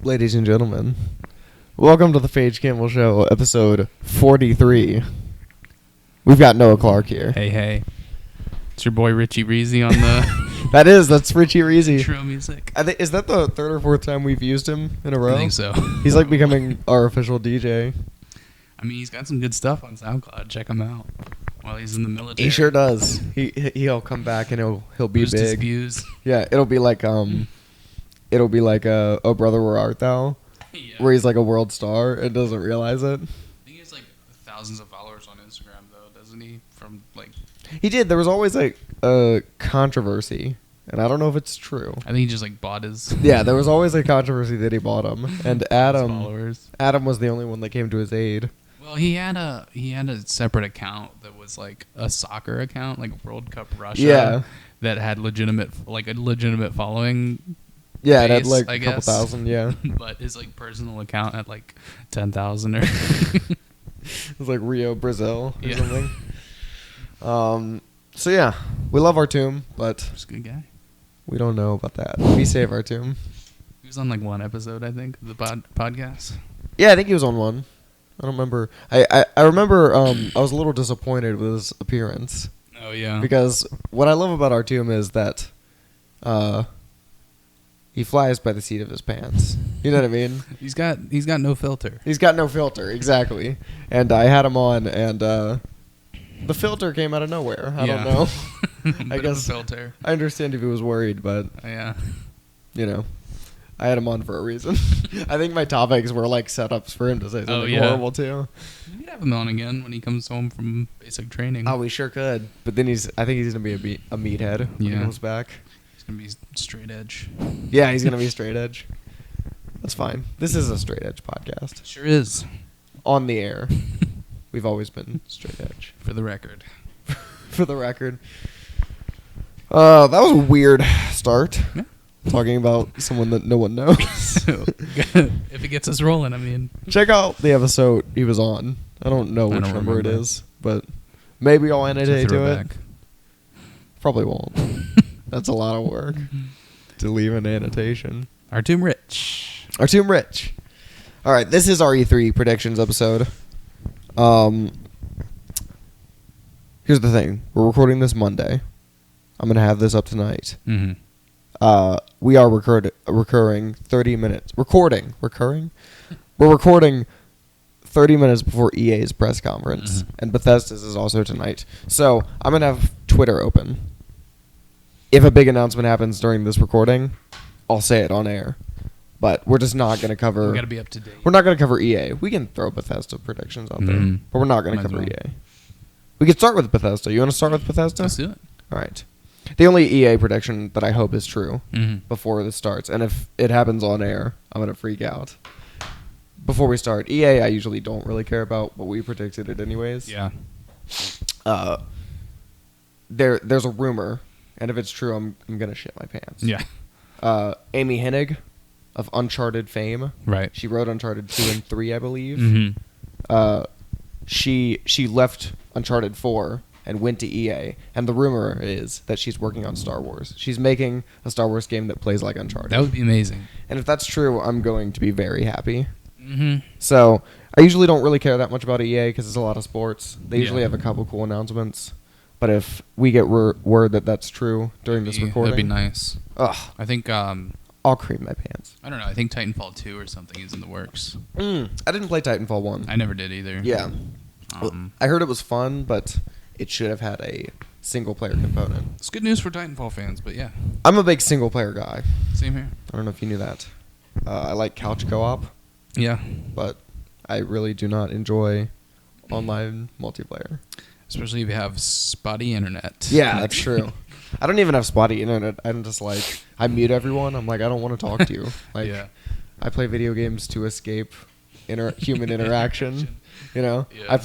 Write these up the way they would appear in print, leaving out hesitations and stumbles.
Ladies and gentlemen, welcome to the Paige Campbell Show, episode 43. We've got Noah Clarke here. Hey. It's your boy Richie Reezy on the That's Richie Reezy. intro music. Is that the third or fourth time we've used him in a row? I think so. He's like becoming our official DJ. I mean, he's got some good stuff on SoundCloud. Check him out while he's in the military. He sure does. He'll come back and he'll be Boost his big. views. Yeah, it'll be like Oh Brother Where Art Thou, Yeah. where he's like a world star and doesn't realize it. I think he has like thousands of followers on Instagram though, doesn't he? From like, He did. There was always like a controversy, and I don't know if it's true. I think he just like bought his Yeah, there was always a controversy that he bought him, and Adam followers. Adam was the only one that came to his aid. Well, he had a separate account that was like a soccer account, like World Cup Russia. Yeah. That had a legitimate following. Yeah, it had Base, like I a couple guess. thousand. Yeah, But his like personal account had like 10,000 or it was like Rio, Brazil, or Yeah. something. So yeah, we love our tomb, but He's a good guy. we don't know about that. We save our tomb. He was on like one episode, I think, of the podcast. Yeah, I think he was on one. I don't remember. I remember. I was a little disappointed with his appearance. Oh yeah. Because what I love about Artyom is that he flies by the seat of his pants. You know what I mean? He's got no filter. He's got no filter, exactly. And I had him on, and the filter came out of nowhere. I don't know. I guess filter. I understand if he was worried, but Yeah. you know, I had him on for a reason. I think my topics were like setups for him to say something horrible too. We could have him on again when he comes home from basic training. Oh, we sure could. But then I think he's gonna be a meathead when he Yeah. comes back. He's gonna be straight edge. Yeah, he's gonna be straight edge. That's fine. This is a straight edge podcast. Sure is. On the air, we've always been straight edge. For the record. For the record. That was a weird start. Yeah. Talking about someone that no one knows. So, if it gets us rolling, I mean. Check out the episode he was on. I don't know which don't number it remember. is, but maybe I'll It's a annotate to it. throwback. Probably won't. That's a lot of work to leave an annotation. Artyom Rich. Artyom Rich. All right, this is our E3 predictions episode. Here's the thing. We're recording this Monday. I'm going to have this up tonight. Mm-hmm. We are recurring 30 minutes. Recording? We're recording 30 minutes before EA's press conference. Mhm. And Bethesda's is also tonight. So I'm going to have Twitter open. If a big announcement happens during this recording, I'll say it on air. But we're just not going to cover... We gotta be up to date. We're not going to cover EA. We can throw Bethesda predictions out there. Mhm. But we're not going to Might as cover well. EA. We could start with Bethesda. You want to start with Bethesda? Let's do it. All right. The only EA prediction that I hope is true Mm-hmm. before this starts, and if it happens on air, I'm going to freak out. Before we start, EA I usually don't really care about, but we predicted it anyways. Yeah. There's a rumor, and if it's true, I'm going to shit my pants. Yeah. Amy Hennig of Uncharted fame. Right. She wrote Uncharted 2 and 3, I believe. Mm-hmm. She left Uncharted 4 and went to EA, and the rumor is that she's working on Star Wars. She's making a Star Wars game that plays like Uncharted. That would be amazing. And if that's true, I'm going to be very happy. Mm-hmm. So I usually don't really care that much about EA because it's a lot of sports. They usually Yeah. have a couple cool announcements. But if we get word that that's true during this recording, That'd be nice. ugh, I think I'll cream my pants. I don't know. I think Titanfall 2 or something is in the works. I didn't play Titanfall 1. I never did either. Yeah. I heard it was fun, but it should have had a single-player component. It's good news for Titanfall fans, but yeah, I'm a big single-player guy. same here. I don't know if you knew that. I like couch co-op, Yeah, but I really do not enjoy online multiplayer. especially if you have spotty internet. Yeah, that's true. I don't even have spotty internet. I'm just like, I mute everyone. I'm like, I don't want to talk to you. Like, Yeah. I play video games to escape human interaction. You know, Yeah. I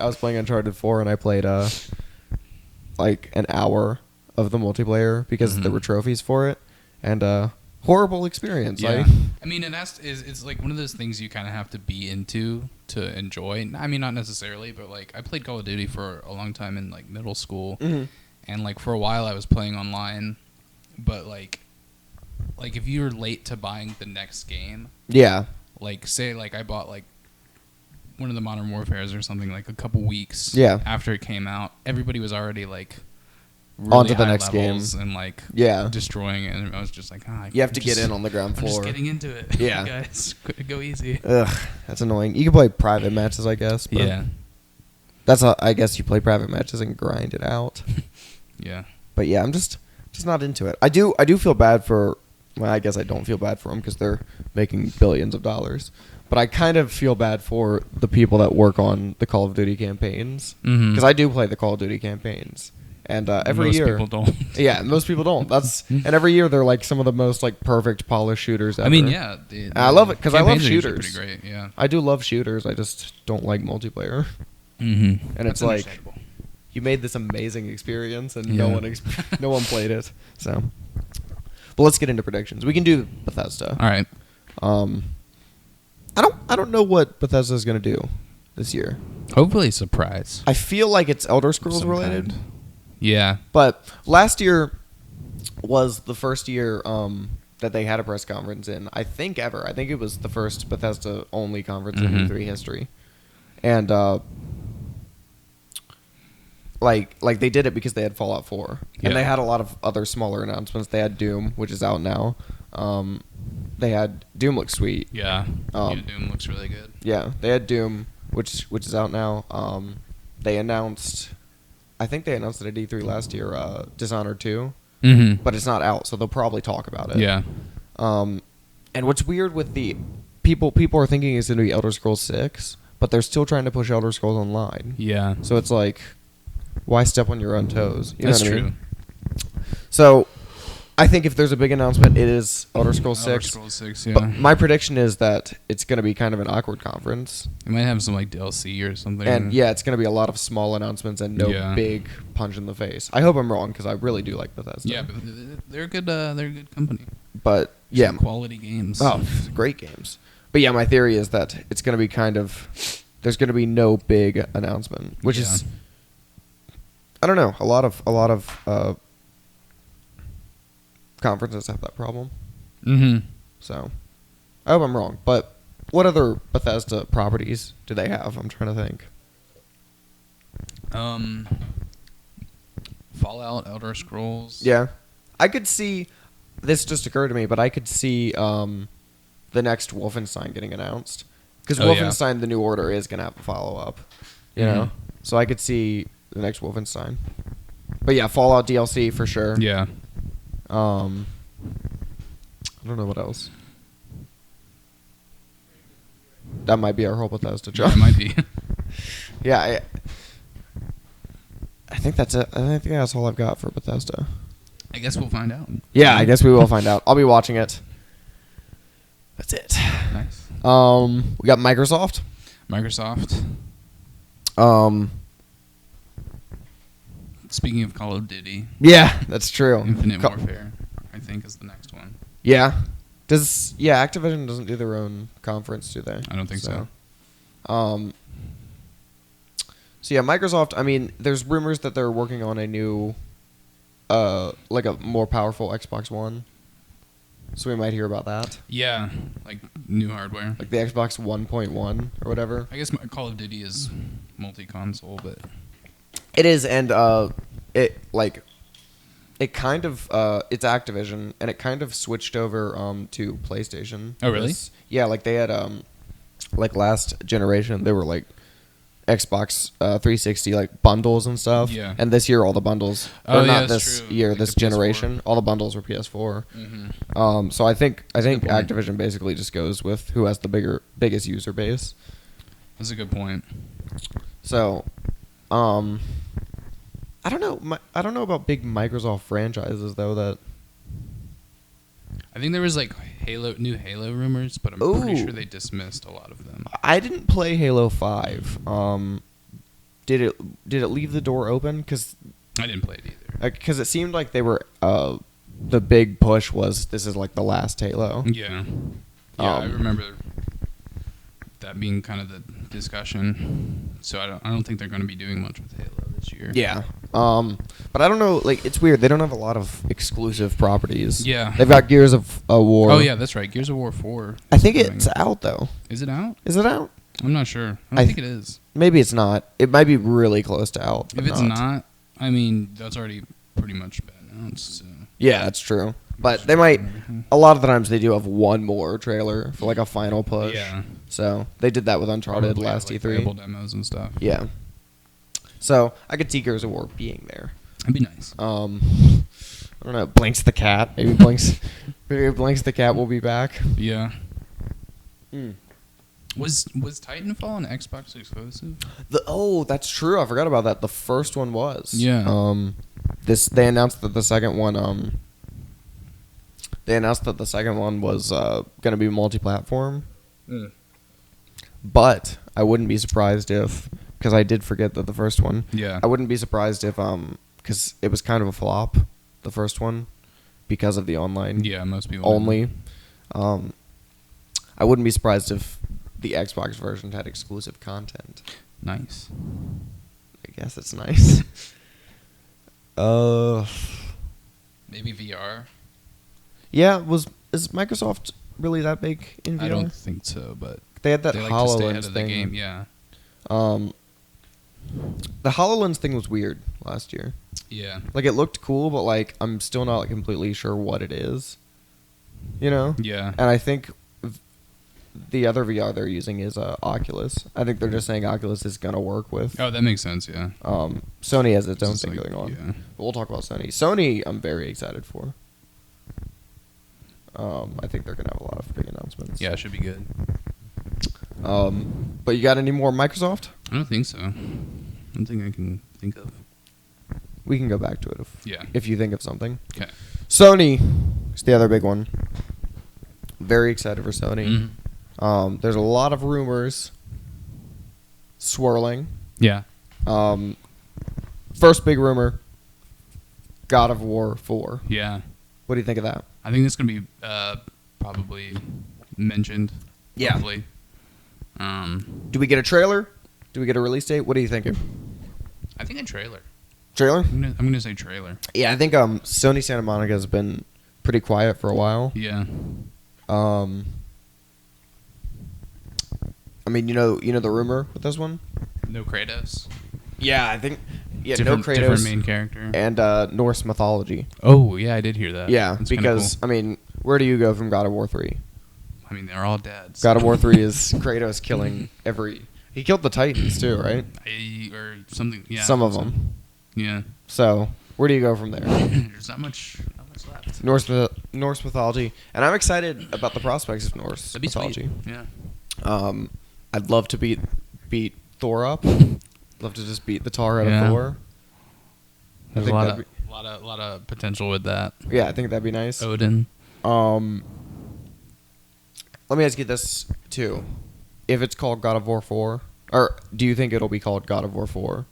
was playing Uncharted 4 and I played like an hour of the multiplayer because there were trophies for it, and horrible experience. Yeah. Like, I mean, it's like one of those things you kind of have to be into to enjoy. I mean, not necessarily, but like I played Call of Duty for a long time in like middle school, and like for a while I was playing online, but like like if you're late to buying the next game, Yeah. like say like I bought like one of the Modern Warfares or something like a couple weeks after it came out, everybody was already like really on to the high next game and like destroying it, and I was just like, you have to get in on the ground floor. I'm just getting into it. Yeah. Guys, go easy. Ugh, that's annoying. You can play private matches, I guess. But Yeah. That's I guess you play private matches and grind it out. Yeah. But yeah, I'm just not into it. I do feel bad for. Well, I guess I don't feel bad for them because they're making billions of dollars. But I kind of feel bad for the people that work on the Call of Duty campaigns because I do play the Call of Duty campaigns, and every year most people don't. Yeah, most people don't. And every year they're like some of the most like perfect polished shooters ever. I mean, yeah, I love it because I love shooters. Pretty great, yeah. I do love shooters. I just don't like multiplayer. Mm-hmm. And it's like you made this amazing experience, and no one played it. So, but let's get into predictions. We can do Bethesda. All right. I don't know what Bethesda is going to do this year. Hopefully, surprise. I feel like it's Elder Scrolls related. Yeah. But last year was the first year that they had a press conference in, I think, ever. I think it was the first Bethesda only conference in E3 history. And like they did it because they had Fallout 4. And they had a lot of other smaller announcements. They had Doom, which is out now. They had Doom looks sweet. Yeah. Doom looks really good. Yeah, they had Doom, which is out now. They announced, I think they announced it at E3 last year, Dishonored 2, but it's not out, so they'll probably talk about it. Yeah. And what's weird with the people are thinking it's going to be Elder Scrolls 6, but they're still trying to push Elder Scrolls Online. Yeah. So it's like, why step on your own toes? You know That's what I mean? true. So I think if there's a big announcement, it is Elder Scrolls 6. Elder Scrolls 6, yeah. But my prediction is that it's going to be kind of an awkward conference. It might have some like DLC or something. And yeah, it's going to be a lot of small announcements and no big punch in the face. I hope I'm wrong because I really do like Bethesda. Yeah, but they're a good company. But yeah, some quality games. Oh, great games. But yeah, my theory is that it's going to be there's going to be no big announcement, which is, I don't know, a lot of conferences have that problem. Mm-hmm. So I hope I'm wrong. But what other Bethesda properties do they have? I'm trying to think. Fallout, Elder Scrolls. Yeah. I could see, this just occurred to me, but I could see the next Wolfenstein getting announced. Because Wolfenstein The New Order is going to have a follow-up. You know? So I could see the next Wolfenstein. But yeah, Fallout DLC for sure. Yeah. I don't know what else. That might be our whole Bethesda job. Yeah, it might be. Yeah, I think that's it. I think that's all I've got for Bethesda. I guess we'll find out. Yeah, I guess we will find out. I'll be watching it. That's it. Nice. We got Microsoft. Speaking of Call of Duty. Yeah, that's true. Infinite Warfare, I think, is the next one. Yeah. Activision doesn't do their own conference, do they? I don't think so. So yeah, Microsoft, I mean, there's rumors that they're working on a new, like a more powerful Xbox One. So we might hear about that. Yeah, like new hardware. Like the Xbox 1.1 or whatever. I guess Call of Duty is multi-console, but... It is, and it kind of, it's Activision, and it kind of switched over to PlayStation. Oh, really? Yeah, like they had, like last generation, they were like Xbox 360 like bundles and stuff. Yeah. And this year all the bundles, this true. year, like this generation, all the bundles were PS4. Mm-hmm. So I think Activision basically just goes with who has the biggest user base. That's a good point. So, I don't know. I don't know about big Microsoft franchises though. That I think there was like new Halo rumors, but I'm pretty sure they dismissed a lot of them. I didn't play Halo 5. Did it leave the door open? Because I didn't play it either. Because it seemed like they were the big push was this is like the last Halo. Yeah. Yeah, I remember that being kind of the discussion. So I don't think they're going to be doing much with Halo this this year. Yeah. But I don't know. Like, it's weird. They don't have a lot of exclusive properties. Yeah. They've got Gears of War. Oh yeah, that's right. Gears of War 4. I think is coming. it's out though. Is it out? Is it out? I'm not sure. I don't think it is. Maybe it's not. It might be really close to out. If it's not, I mean, that's already pretty much been announced. So. Yeah, that's true. But they might. A lot of the times they do have one more trailer for like a final push. Yeah. So they did that with Uncharted Probably last like E3. playable demos and stuff. Yeah. So I could see Gears of War being there. That'd be nice. I don't know. Blinks the cat. Maybe Blinks. Maybe Blinks the cat will be back. Yeah. Mm. Was Titanfall an Xbox exclusive? That's true. I forgot about that. The first one was. Yeah. They announced that the second one. They announced that the second one was going to be multi-platform. Mm. But I wouldn't be surprised if, because I did forget that the first one. Yeah. I wouldn't be surprised if, because it was kind of a flop, the first one, because of the online. Yeah, most people only. I wouldn't be surprised if the Xbox version had exclusive content. Nice. I guess it's nice. Maybe VR. Yeah, is Microsoft really that big in VR? I don't think so, but They had that they like to stay ahead HoloLens of the thing. game. Yeah. The HoloLens thing was weird last year. Yeah. Like, it looked cool, but like I'm still not completely sure what it is. You know? Yeah. And I think the other VR they're using is Oculus. I think they're just saying Oculus is gonna work with. Oh, that makes sense. Yeah. Sony has its own Just thing like- going on. yeah. But we'll talk about Sony. Sony, I'm very excited for. I think they're gonna have a lot of big announcements. Yeah, it should be good. But you got any more Microsoft? I don't think so. I don't think I can think of. We can go back to it if you think of something. Okay. Sony is the other big one. Very excited for Sony. Mm-hmm. There's a lot of rumors swirling. Yeah. First big rumor, God of War 4. Yeah. What do you think of that? I think it's gonna be probably mentioned. Yeah. Hopefully. Do we get a trailer? Do we get a release date? What are you thinking? I think a trailer. Trailer? I'm gonna say trailer. Yeah, I think Sony Santa Monica has been pretty quiet for a while. Yeah. I mean, you know the rumor with this one? No Kratos. Yeah, I think no Different Kratos main character. and Norse mythology. Oh yeah, I did hear that. Yeah, That's kinda because cool. I mean, where do you go from God of War 3? I mean they're all dead. God of War 3 is Kratos killing he killed the Titans too, right? Or something. Yeah. Some of them. Yeah. So where do you go from there? There's not much left. Norse mythology, and I'm excited about the prospects of Norse That'd be mythology. sweet. Yeah. I'd love to beat Thor up. Love to just beat the tar out Yeah. of Thor. There's think a that'd lot of potential with that. Yeah, I think that'd be nice. Odin. Let me ask you this too: if it's called God of War 4, or do you think it'll be called God of War 4?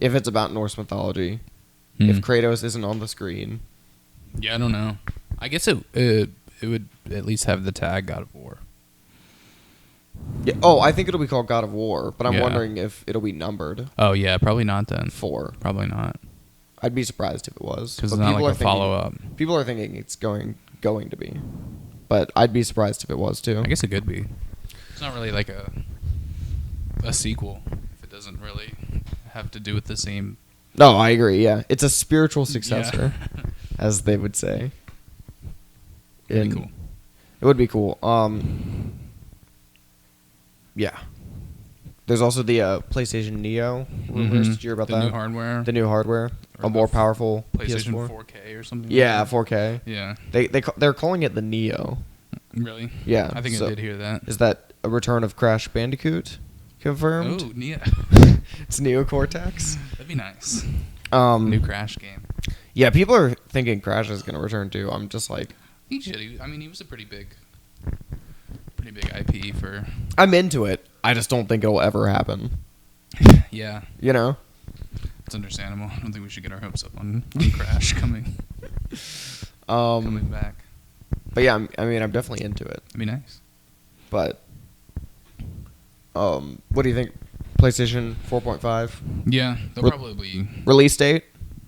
If it's about Norse mythology, if Kratos isn't on the screen. Yeah, I don't know. I guess it would at least have the tag God of War. Yeah, oh, I think it'll be called God of War, but I'm Yeah. wondering if it'll be numbered Oh yeah, probably not then. 4. Probably not. I'd be surprised if it was. Because But it's not people like are a thinking- follow up. People are thinking it's going to be, but I'd be surprised if it was too. I guess it could be. It's not really like a sequel if it doesn't really have to do with the same. No, I agree. Yeah, it's a spiritual successor, Yeah. as they would say. It'd be cool. It would be cool. Yeah. There's also the PlayStation Neo rumors. Did you hear about the that? new hardware. The new hardware, Or a more the powerful PlayStation PS4. 4K or something. Yeah, like that. 4K. Yeah. They're calling it the Neo. Really? Yeah. I think so I did hear that. Is that a return of Crash Bandicoot confirmed? Oh, Nia. It's Neo Cortex. That'd be nice. New Crash game. Yeah, people are thinking Crash is going to return too. I'm just like, He should. I mean, he was a pretty big IP for. I'm into it. I just don't think it'll ever happen. Yeah, You know? it's understandable. I don't think we should get our hopes up on Crash coming back. But yeah, I mean, I'm definitely into it. That'd be nice. But what do you think PlayStation 4.5. Yeah, they'll probably Release date?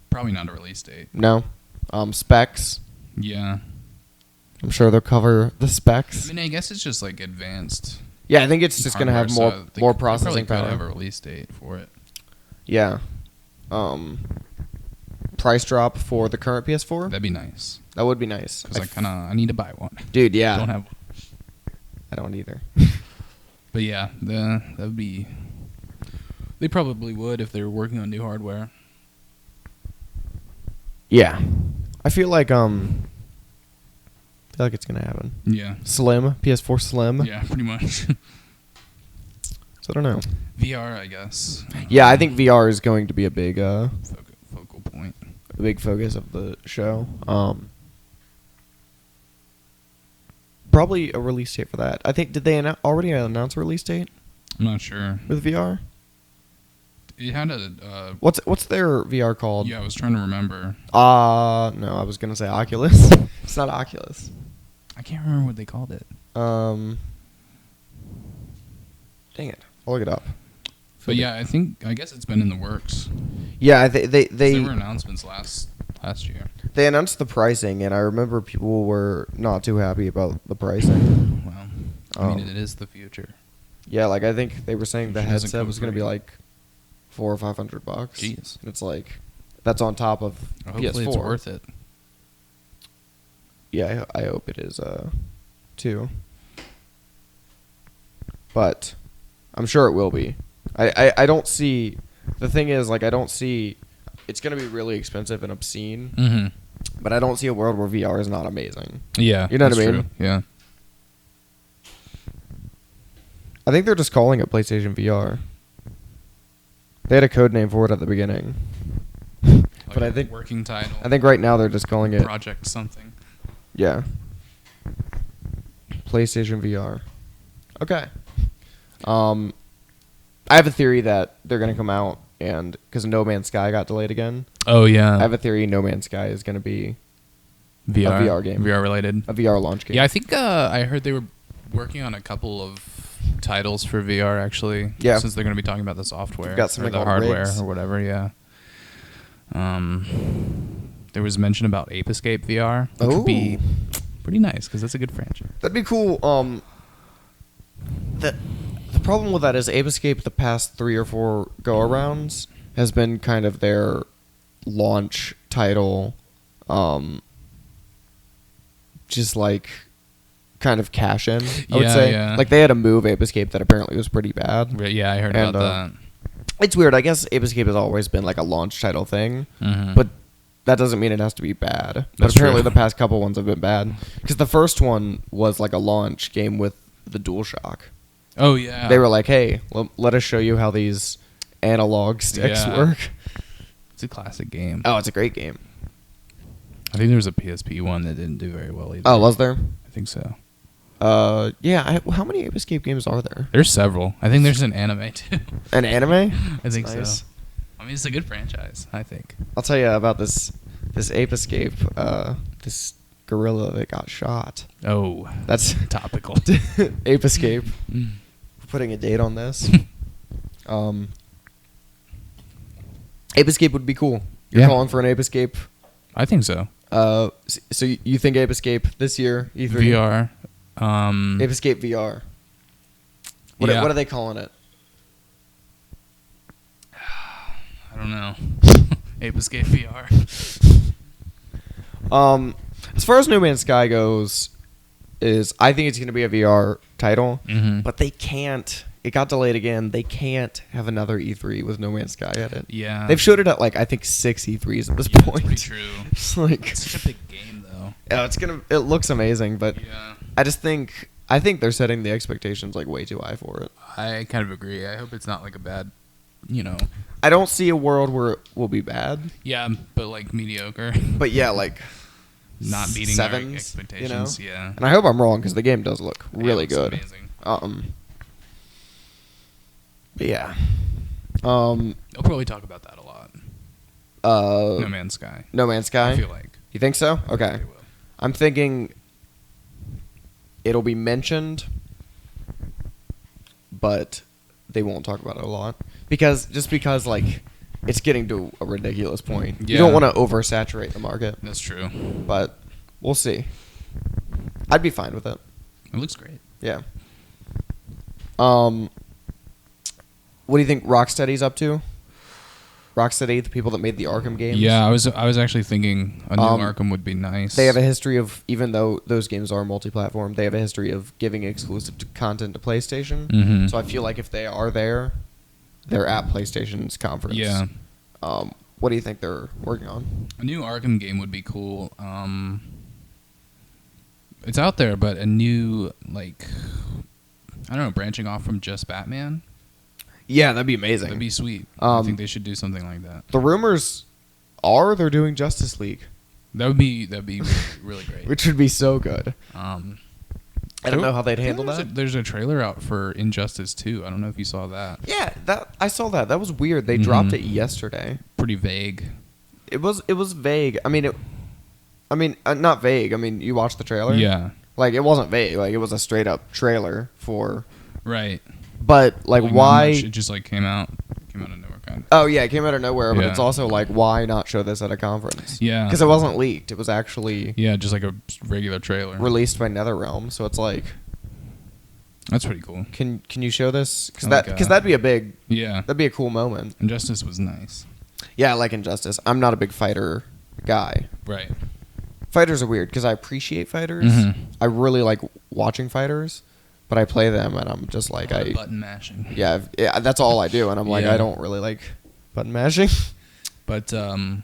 probably not a release date. No. Specs? Yeah. I'm sure they'll cover the specs. I mean, I guess it's just like advanced. Yeah, I think it's just going to have hardware, more so more they processing probably power. could have a release date for it. Yeah. Price drop for the current PS4? That'd be nice. That would be nice. Because I need to buy one. Dude, yeah. Don't have one. I don't either. But yeah, that would be. They probably would if they were working on new hardware. Yeah. I feel like it's gonna happen. Yeah. Slim, PS4 Slim. Yeah, pretty much. So I don't know. VR, I guess. Yeah, I think VR is going to be a big Focal point. a big focus of the show. Probably a release date for that. I think, did they already announce a release date I'm not sure. with VR? It had a. What's their VR called? Yeah, I was trying to remember. No, I was gonna say Oculus. It's not Oculus. I can't remember what they called it. Dang it, I'll look it up. But yeah, I guess it's been in the works. Yeah, There were announcements last year. they announced the pricing, and I remember people were not too happy about the pricing. Well, I mean, it is the future. Yeah, like I think they were saying the Future doesn't headset come was gonna be free. like $400 or $500. Jeez. And it's like that's on top of Hopefully PS4. it's worth it. Yeah, I hope it is too. But I'm sure it will be. I don't see. The thing is, like, I don't see. It's gonna be really expensive and obscene. Mm-hmm. But I don't see a world where VR is not amazing. Yeah. You know what I that's mean? true. Yeah. I think they're just calling it PlayStation VR. They had a code name for it at the beginning. But I think working title. I think right now they're just calling it Project something. Yeah. PlayStation VR. Okay. I have a theory that they're going to come out and because No Man's Sky got delayed again. Oh yeah. I have a theory No Man's Sky is going to be VR. a VR game. VR related. A VR launch game. Yeah, I think I heard they were working on a couple of titles for VR actually. Yeah. Since they're going to be talking about the software They've got or something the called hardware Rigs. or whatever. Yeah. There was mention about Ape Escape VR, which would be pretty nice because that's a good franchise. That'd be cool. The problem with that is Ape Escape the past 3 or 4 go-arounds has been kind of their launch title, just like kind of cash in, I would say. Yeah. Like they had a move Ape Escape that apparently was pretty bad. Yeah, I heard And, about that. It's weird. I guess Ape Escape has always been like a launch title thing, Mhm. but that doesn't mean it has to be bad. But That's apparently true. the past couple ones have been bad because the first one was like a launch game with the DualShock. Oh yeah. They were like, "Hey, let us show you how these analog sticks Yeah. work." It's a classic game. Oh, it's a great game. I think there was a PSP one that didn't do very well either. Oh, was there? I think so. Yeah. How many Ape Escape games are there? There's several. I think there's an anime too. An anime? I think Nice. so. I mean, it's a good franchise. I think. I'll tell you about this Ape Escape. This gorilla that got shot. Oh, That's topical. Ape Escape. Mm. Putting a date on this. Ape Escape would be cool. You're Yeah. calling for an Ape Escape. I think so. So you think Ape Escape this year? E3? VR. Ape Escape VR. What Yeah. are they calling it? I don't know. Ape Escape VR. As far as No Man's Sky goes, I think it's going to be a VR title, Mm-hmm. but they can't. It got delayed again. They can't have another E3 with No Man's Sky at it. Yeah. They've showed it at like I think 6 E3s at this Yeah, point. that's pretty true. It's like It's such a big game, though. yeah, it looks amazing, but Yeah. I think they're setting the expectations like way too high for it. I kind of agree. I hope it's not like a bad, I don't see a world where it will be bad, Yeah, but like mediocre. but yeah, like Not meeting our sevens, expectations. you know? Yeah. And I hope I'm wrong because the game does look really It looks good. Amazing. But yeah. They'll probably talk about that a lot. No Man's Sky. No Man's Sky. I feel like. You think so? Okay. They will. I'm thinking it'll be mentioned, but they won't talk about it a lot. because like it's getting to a ridiculous point. Yeah. You don't want to oversaturate the market. That's true. But we'll see. I'd be fine with it. It looks great. Yeah. What do you think Rocksteady's up to? Rocksteady, the people that made the Arkham games. Yeah, I was actually thinking a new Arkham would be nice. They have a history of, even though those games are multi-platform, they have a history of giving exclusive content to PlayStation. Mhm. So I feel like if they are there, they're at PlayStation's conference. Yeah. What do you think they're working on? A new Arkham game would be cool. It's out there, but a new, like, I don't know, branching off from just Batman. Yeah, that'd be amazing. That'd be sweet. I think they should do something like that. The rumors are they're doing Justice League. That'd be really great. Which would be so good. I don't know how they'd handle that. There's a trailer out for Injustice 2. I don't know if you saw that. Yeah, I saw that. That was weird. They dropped it yesterday. Pretty vague. It was vague. I mean, not vague. I mean, you watched the trailer? Yeah. Like, it wasn't vague. Like, it was a straight up trailer for. Right. But like why? It just like came out of nowhere, kind of. Oh yeah, it came out of nowhere. But Yeah. it's also like, why not show this at a conference? Yeah. Because it wasn't leaked. It was actually Yeah, just like a regular trailer. released by NetherRealm. So it's like, That's pretty cool. can you show this? Because Like, that'd be Yeah. that'd be a cool moment. Injustice was nice. Yeah, I like Injustice. I'm not a big fighter guy. Right. Fighters are weird because I appreciate fighters. Mhm. I really like watching fighters, but I play them and I'm just like Button mashing. yeah, that's all I do, and I'm like Yeah. I don't really like button mashing. But a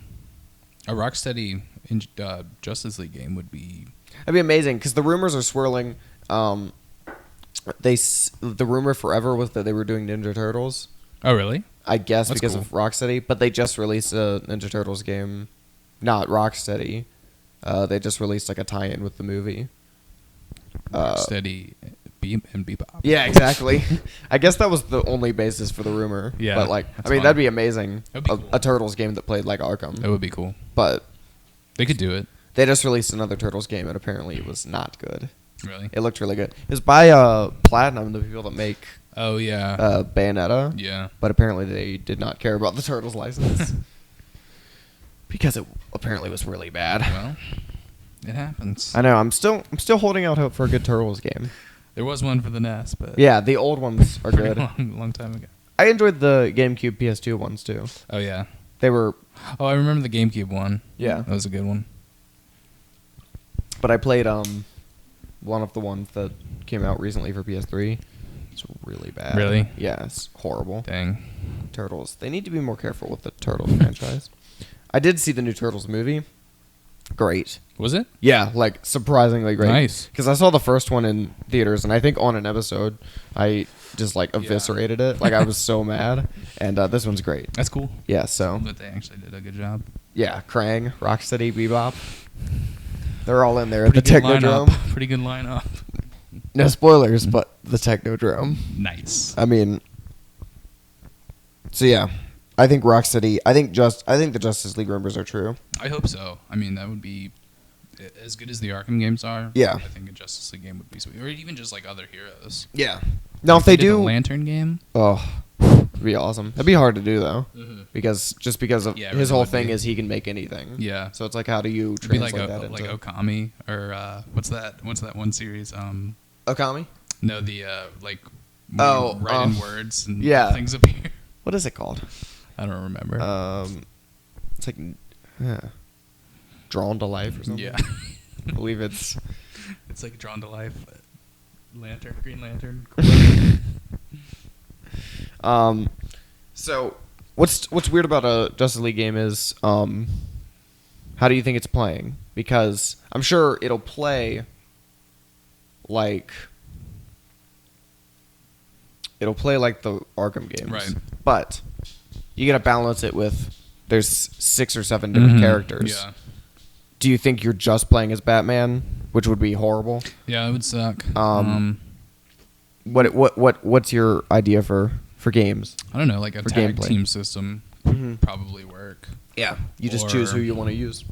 Rocksteady Justice League game would be. That'd be amazing because the rumors are swirling. The rumor forever was that they were doing Ninja Turtles. Oh really? I guess That's because cool. of Rocksteady, but they just released a Ninja Turtles game, not Rocksteady. They just released like a tie-in with the movie. Rocksteady and Bebop. Yeah, exactly. I guess that was the only basis for the rumor. Yeah, but like, that's I mean, fine. that'd be amazing. That'd be cool. A Turtles game that played like Arkham. That would be cool. But They could do it. they just released another Turtles game, and apparently it was not good. Really? It looked really good. It was by Platinum, the people that make Oh yeah. Bayonetta. Yeah. But apparently they did not care about the Turtles license because it apparently was really bad. Well, it happens. I know. I'm still holding out hope for a good Turtles game. There was one for the NES, but Yeah, the old ones are pretty good. long time ago. I enjoyed the GameCube PS2 ones too. Oh yeah. They were, Oh, I remember the GameCube one. yeah. That was a good one. But I played one of the ones that came out recently for PS3. It's really bad. Really? Yeah, it's horrible. Dang. Turtles. They need to be more careful with the Turtles franchise. I did see the new Turtles movie. Great. Was it? Yeah, like surprisingly great. Nice. Because I saw the first one in theaters, and I think on an episode, I just like eviscerated it. Like I was so mad. And this one's great. That's cool. Yeah. So But they actually did a good job. yeah, Krang, Rocksteady, Bebop. They're all in there at the good Technodrome. lineup. Pretty good lineup. No spoilers, but the Technodrome. Nice. I mean, so yeah, I think Rocksteady. I think the Justice League rumors are true. I hope so. I mean, that would be as good as the Arkham games are. Yeah. I think a Justice League game would be sweet, or even just like other heroes. Yeah. Now if they did a do, Lantern game. oh, it'd be awesome. It'd be hard to do though, Mhm. because of Yeah, it his really whole would thing be. is he can make anything. Yeah. So it's like, how do you It'd be like translate that like into Okami or what's that one series? Okami? No, the like Oh, write in words and yeah. things appear. What is it called? I don't remember. It's like Drawn to Life or something. Yeah. I believe it's. It's like Drawn to Life. Green Lantern. So what's weird about a Justice League game is how do you think it's playing? Because I'm sure it'll play like the Arkham games. Right. But you got to balance it with there's 6 or 7 different characters. Yeah. Do you think you're just playing as Batman, which would be horrible? Yeah, it would suck. What's your idea for games? I don't know, like a for tag gameplay. team system Mhm. would probably work. Yeah, you just choose Or- who you want to use.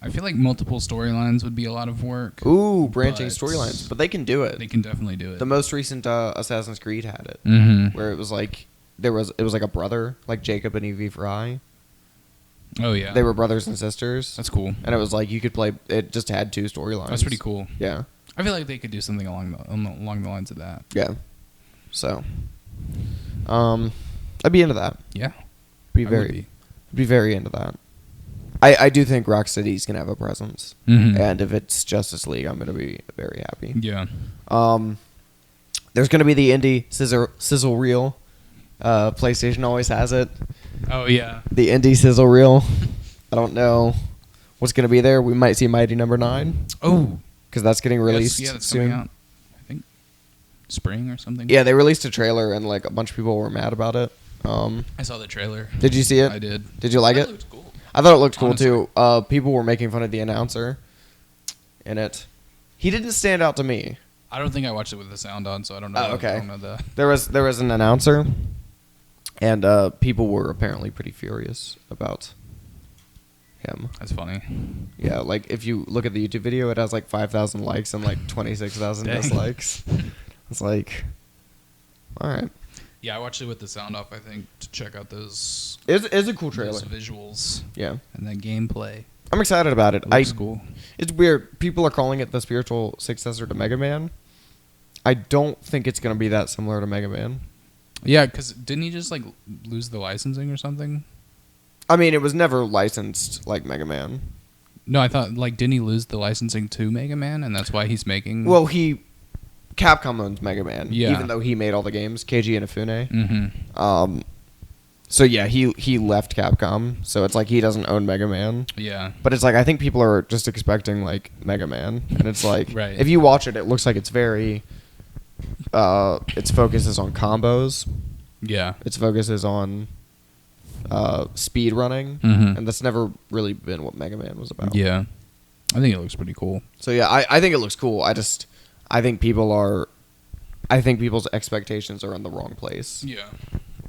I feel like multiple storylines would be a lot of work. Ooh, branching But- storylines, but they can do it. They can definitely do it. The most recent Assassin's Creed had it, Mm-hmm. where it was like it was like a brother, like Jacob and Evie Fry. Oh yeah. They were brothers and sisters. That's cool. And it was like you could play. It just had 2 storylines. That's pretty cool. Yeah. I feel like they could do something along the lines of that. Yeah. So, I'd be into that. Yeah. Be very into that. I do think Rocksteady's gonna have a presence, and if it's Justice League, I'm gonna be very happy. Yeah. There's gonna be the indie sizzle reel. PlayStation always has it. Oh yeah. The indie sizzle reel. I don't know what's gonna be there. We might see Mighty Number 9. Oh, because that's getting released that's soon. coming out. I think spring or something. Yeah, they released a trailer, and like a bunch of people were mad about it. I saw the trailer. Did you see it? I did. Did you like it? Looked cool. I thought it looked cool Honestly. too. People were making fun of the announcer in it. He didn't stand out to me. I don't think I watched it with the sound on, so I don't know. Oh, okay. I don't know that. There was an announcer, and people were apparently pretty furious about him. That's funny. Yeah, like if you look at the YouTube video, it has like 5,000 likes and like 26,000 Dang. dislikes. It's like, all right. Yeah, I watched it with the sound off, I think, to check out those It's a cool trailer. those visuals Yeah. and then gameplay. I'm excited about it. It looks cool. It's weird. People are calling it the spiritual successor to Mega Man. I don't think it's going to be that similar to Mega Man. Yeah, because didn't he just like lose the licensing or something? I mean, it was never licensed like Mega Man. No, I thought like didn't he lose the licensing to Mega Man, and that's why he's making? Well, Capcom owns Mega Man, Yeah. even though he made all the games, Keiji Inafune. Mm-hmm. So yeah, he left Capcom, so it's like he doesn't own Mega Man. Yeah. But it's like I think people are just expecting like Mega Man, and it's like Right. if you watch it, it looks like it's very. Its focus is on combos. Yeah. Its focus is on speed running, Mhm. and that's never really been what Mega Man was about. Yeah. I think it looks pretty cool. So yeah, I think it looks cool. I think people's expectations are in the wrong place Yeah.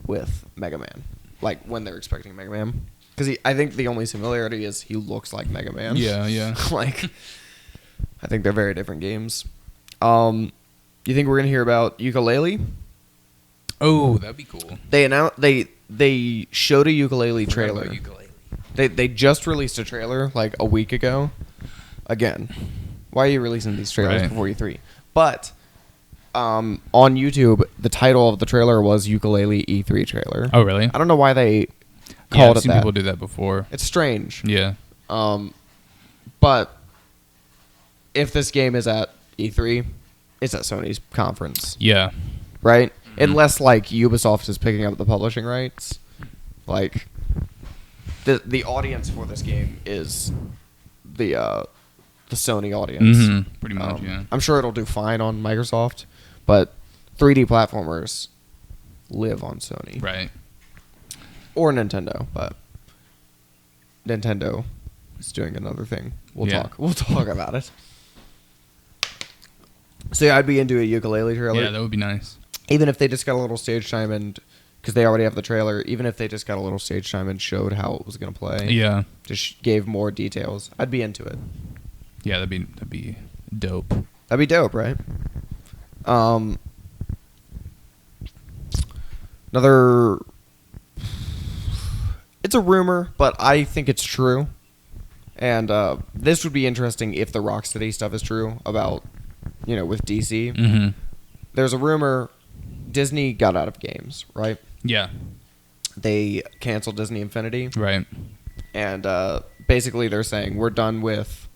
with Mega Man. Like when they're expecting Mega Man, because I think the only similarity is he looks like Mega Man. Yeah. Yeah. Like, I think they're very different games. You think we're gonna hear about Yooka-Laylee? Oh, that'd be cool. They showed a Yooka-Laylee Forgot trailer. about ukulele. They just released a trailer like a week ago. Again, why are you releasing these trailers Right. before E3? But on YouTube, the title of the trailer was Yooka-Laylee E3 trailer. Oh, really? I don't know why they Yeah, called I've it seen that. people do that before. It's strange. Yeah. But if this game is at E3, it's at Sony's conference, Yeah. right? Unless like Ubisoft is picking up the publishing rights, like the audience for this game is the Sony audience. Mm-hmm. Pretty much. Yeah. I'm sure it'll do fine on Microsoft, but 3D platformers live on Sony, Right. or Nintendo. But Nintendo is doing another thing. We'll talk about it. So yeah, I'd be into a Yooka-Laylee trailer. Yeah, that would be nice. Even if they just got a little stage time and because they already have the trailer, even if they just got a little stage time and showed how it was going to play, Yeah. just gave more details, I'd be into it. Yeah, that'd be dope. That'd be dope, right? Another, it's a rumor, but I think it's true. And this would be interesting if the Rocksteady stuff is true about, with DC. Mm-hmm. There's a rumor Disney got out of games, right? Yeah. They canceled Disney Infinity. Right. And basically they're saying we're done with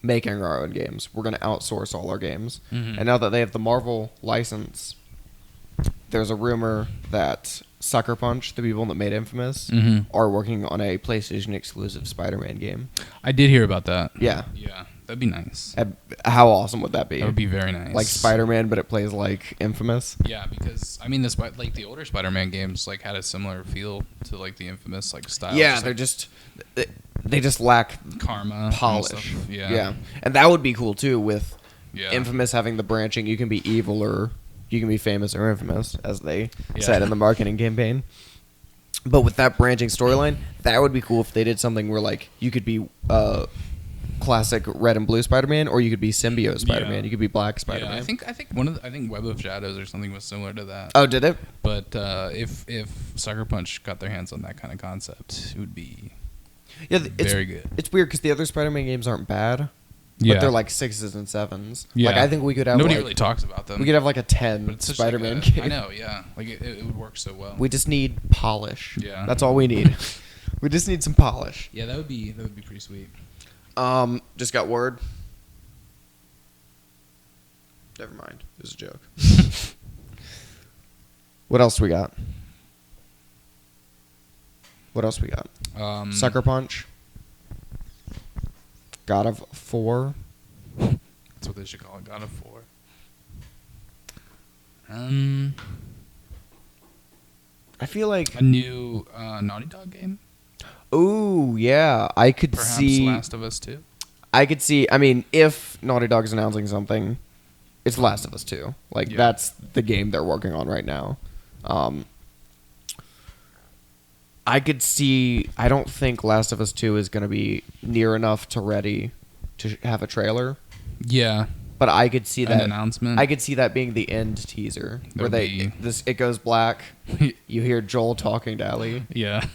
making our own games. We're going to outsource all our games. Mhm. And now that they have the Marvel license, there's a rumor that Sucker Punch, the people that made Infamous, Mhm. are working on a PlayStation exclusive Spider-Man game. I did hear about that. Yeah. Yeah. That'd be nice. How awesome would that be? That would be very nice. Like Spider-Man, but it plays like Infamous. Yeah, because I mean, the older Spider-Man games like had a similar feel to like the Infamous like style. Yeah, just, they're like, just they just lack karma and polish. stuff. Yeah. Yeah, and that would be cool too with Yeah. Infamous having the branching. You can be evil or you can be famous or infamous, as they Yeah. said in the marketing campaign. But with that branching storyline, that would be cool if they did something where like you could be classic red and blue Spider-Man, or you could be symbiote Spider-Man. Yeah. You could be black Spider-Man. Yeah, I think I think Web of Shadows or something was similar to that. Oh, did it? But if Sucker Punch got their hands on that kind of concept, it would be very good. It's weird because the other Spider-Man games aren't bad, but they're like 6s and 7s. Yeah. Like I think we could have nobody really talks about them. We could have like a But 10 it's such Spider-Man like game. I know, yeah. Like it would work so well. We just need polish. Yeah. That's all we need. We just need some polish. Yeah, that would be pretty sweet. Just got word. Never mind. It was a joke. What else we got? Sucker Punch. God of 4. That's what they should call it. God of 4. I feel like a new Naughty Dog game. Ooh, yeah. I could Perhaps see Last of Us 2. I could see. I mean, if Naughty Dog's announcing something, it's Last of Us 2. Like that's the game they're working on right now. I could see. I don't think Last of Us 2 is going to be near enough to ready to have a trailer. Yeah, but I could see that announcement. I could see that being the end teaser where it goes black. You hear Joel talking to Ellie. Yeah,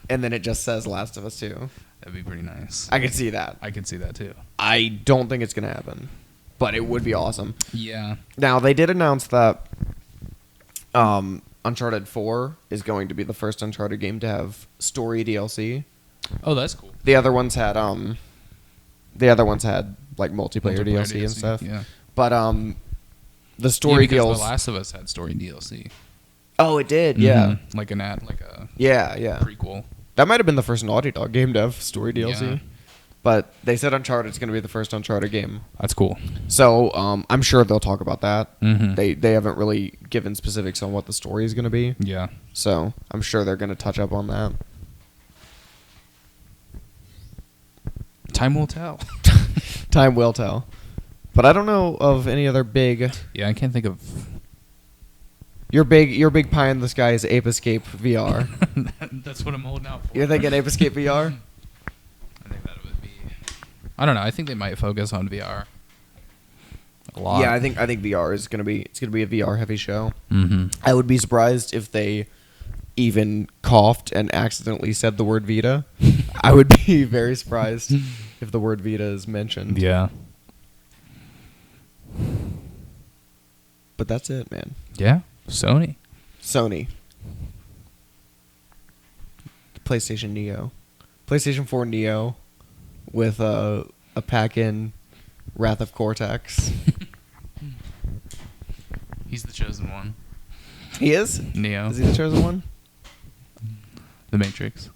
and then it just says Last of Us 2. That'd be pretty nice. I could see that. I could see that too. I don't think it's going to happen, but it would be awesome. Yeah. Now, they did announce that Uncharted 4 is going to be the first Uncharted game to have story DLC. Oh, that's cool. The other ones had like multiplayer DLC and stuff. Yeah. But the story because The Last of Us had story DLC. Oh, it did. Yeah. Mm-hmm. Like a yeah prequel. That might have been the first Naughty Dog game to have story DLC. Yeah. But they said Uncharted's going to be the first Uncharted game. That's cool. So I'm sure they'll talk about that. Mm-hmm. They haven't really given specifics on what the story is going to be. Yeah. So I'm sure they're going to touch up on that. Time will tell. Time will tell. But I don't know of any other big... Yeah, I can't think of... Your big pie in the sky is Ape Escape VR. That's what I'm holding out for. You're thinking Ape Escape VR? I think that would be... I don't know. I think they might focus on VR a lot. Yeah, I think VR is gonna be a VR heavy show. Mm-hmm. I would be surprised if they even coughed and accidentally said the word Vita. I would be very surprised if the word Vita is mentioned. Yeah. But that's it, man. Yeah. Sony. PlayStation Neo. PlayStation 4 Neo with a pack-in Wrath of Cortex. He's the chosen one. He is? Neo. Is he the chosen one? The Matrix.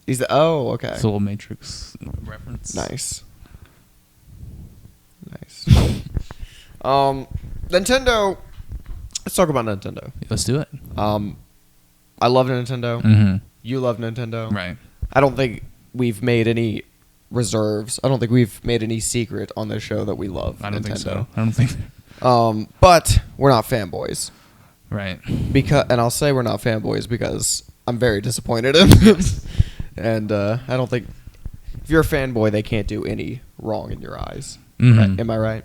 He's the... Oh, okay. It's a little Matrix reference. Nice. Nintendo... Let's talk about Nintendo. Let's do it. I love Nintendo. Mm-hmm. You love Nintendo. Right. I don't think we've made any reserves. I don't think we've made any secret on this show that we love Nintendo. I don't think so. I don't think... But we're not fanboys. Right. And I'll say we're not fanboys because I'm very disappointed in them. And I don't think... If you're a fanboy, they can't do any wrong in your eyes. Mm-hmm. Right? Am I right?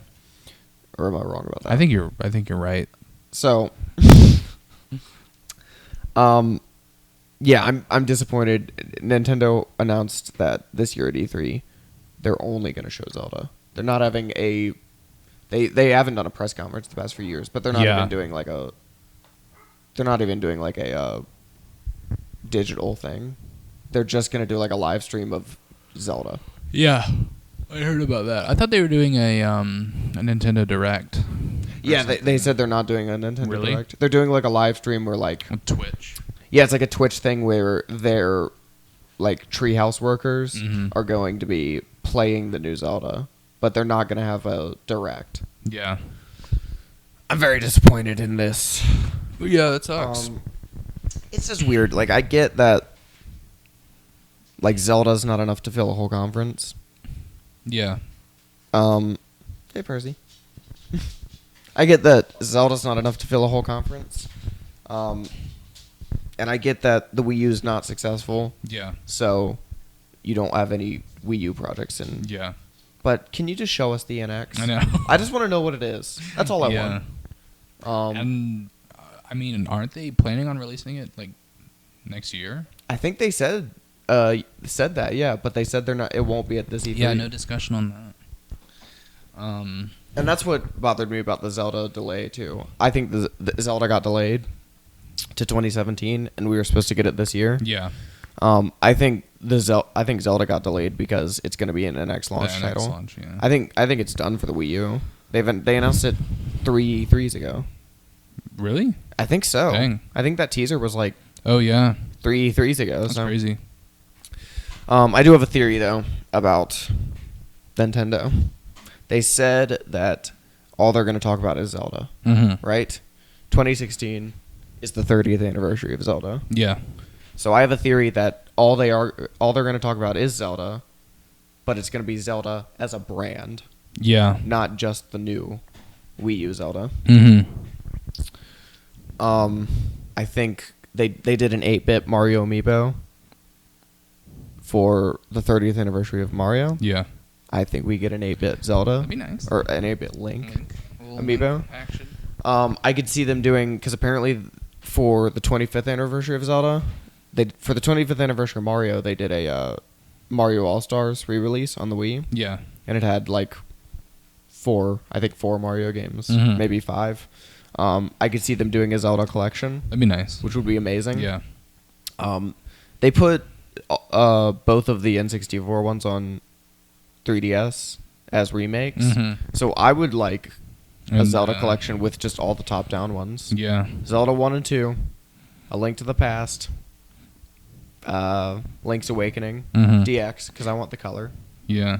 Or am I wrong about that? I think you're right. So, yeah, I'm disappointed. Nintendo announced that this year at E3, they're only going to show Zelda. They're not having a... They haven't done a press conference the past few years, but they're not even doing like a... They're not even doing like a digital thing. They're just going to do like a live stream of Zelda. Yeah. I heard about that. I thought they were doing a Nintendo Direct. Yeah, they said they're not doing a Nintendo Direct. They're doing like a live stream where like... Twitch. Yeah, it's like a Twitch thing where their like treehouse workers mm-hmm. are going to be playing the new Zelda, but they're not going to have a Direct. Yeah. I'm very disappointed in this. Yeah, that sucks. It's just weird. Like, I get that like Zelda's not enough to fill a whole conference. Yeah. Hey, Percy. I get that Zelda's not enough to fill a whole conference. And I get that the Wii U's not successful. Yeah. So you don't have any Wii U projects in. Yeah. But can you just show us the NX? I know. I just want to know what it is. That's all I Yeah. want. And I mean, aren't they planning on releasing it like next year? I think they said that, yeah, but they said they're not. It won't be at this E3. Yeah, no discussion on that. And that's what bothered me about the Zelda delay too. I think the Zelda got delayed to 2017, and we were supposed to get it this year. Yeah. I think Zelda got delayed because it's going to be an NX launch The NX title. launch, yeah. I think it's done for the Wii U. They announced it 3 E3s ago. Really? I think so. Dang. I think that teaser was like Oh yeah. 3 E3s ago. That's so. crazy. I do have a theory though about Nintendo. They said that all they're going to talk about is Zelda, right? 2016 is the 30th anniversary of Zelda. Yeah. So I have a theory that all they're going to talk about is Zelda, but it's going to be Zelda as a brand, Yeah. not just the new Wii U Zelda. I think they did an 8-bit Mario amiibo for the 30th anniversary of Mario. Yeah. I think we get an 8-bit Zelda. That'd be nice. Or an 8-bit Link amiibo. Link action. I could see them doing, because apparently for the 25th anniversary of Zelda, for the 25th anniversary of Mario, they did a Mario All-Stars re-release on the Wii. Yeah. And it had like 4 Mario games, maybe 5. I could see them doing a Zelda collection. That'd be nice. Which would be amazing. Yeah. They put both of the N64 ones on 3DS as remakes. So I would like a Zelda collection with just all the top-down ones. Yeah. Zelda 1 and 2, A Link to the Past, Link's Awakening, DX, because I want the color. Yeah.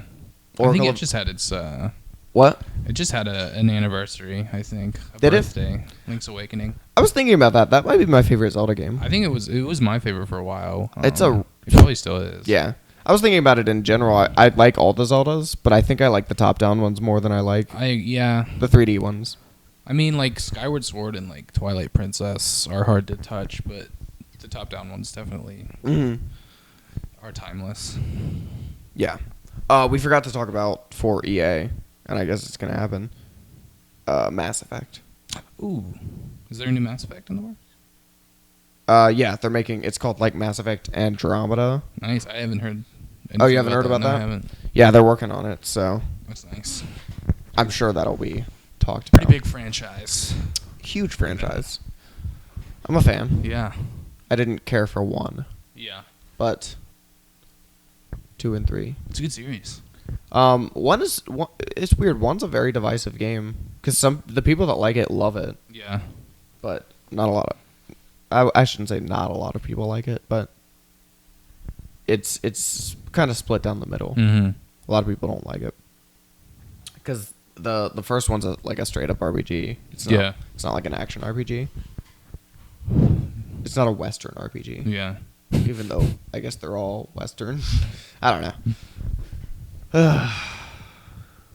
Or I think it just had its... What? It just had an anniversary, I think. Did birthday. Link's Awakening. I was thinking about that. That might be my favorite Zelda game. I think it was my favorite for a while. It probably still is. Yeah. I was thinking about it in general. I like all the Zeldas, but I think I like the top-down ones more than I like the 3D ones. I mean, like, Skyward Sword and, like, Twilight Princess are hard to touch, but the top-down ones definitely are timeless. Yeah. We forgot to talk about for EA, and I guess it's going to happen. Mass Effect. Ooh. Is there a new Mass Effect in the works? Yeah, they're making... It's called, like, Mass Effect Andromeda. Nice. I haven't heard... Oh, you haven't heard about that? No, I haven't. Yeah, they're working on it, so... That's nice. I'm sure that'll be talked about. Pretty big franchise. Huge franchise. I'm a fan. Yeah. I didn't care for 1. Yeah. But 2 and 3. It's a good series. 1 is... It's weird. 1's a very divisive game. Because the people that like it love it. Yeah. But not a lot of... I shouldn't say not a lot of people like it, but... It's kind of split down the middle. A lot of people don't like it. Because the first one's like a straight up RPG. It's not like an action RPG. It's not a Western RPG. Yeah. Even though I guess they're all Western. I don't know.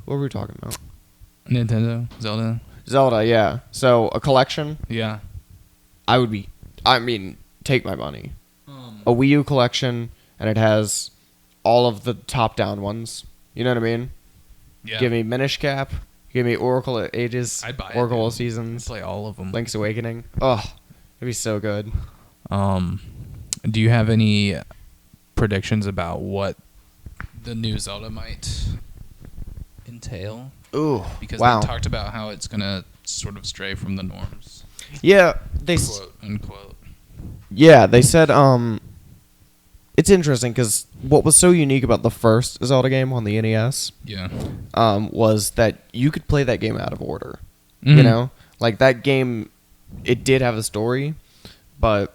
What were we talking about? Nintendo, Zelda, yeah. So a collection. Yeah. Take my money. A Wii U collection, and it has all of the top-down ones. You know what I mean? Yeah. Give me Minish Cap. Give me Oracle of Ages. I'd buy Oracle it, of Seasons. I'd play all of them. Link's Awakening. Oh, it'd be so good. Do you have any predictions about what the new Zelda might entail? Ooh, because wow. they talked about how it's gonna sort of stray from the norms. Yeah, Quote unquote. Yeah, they said it's interesting because what was so unique about the first Zelda game on the NES, was that you could play that game out of order. You know, like that game, it did have a story, but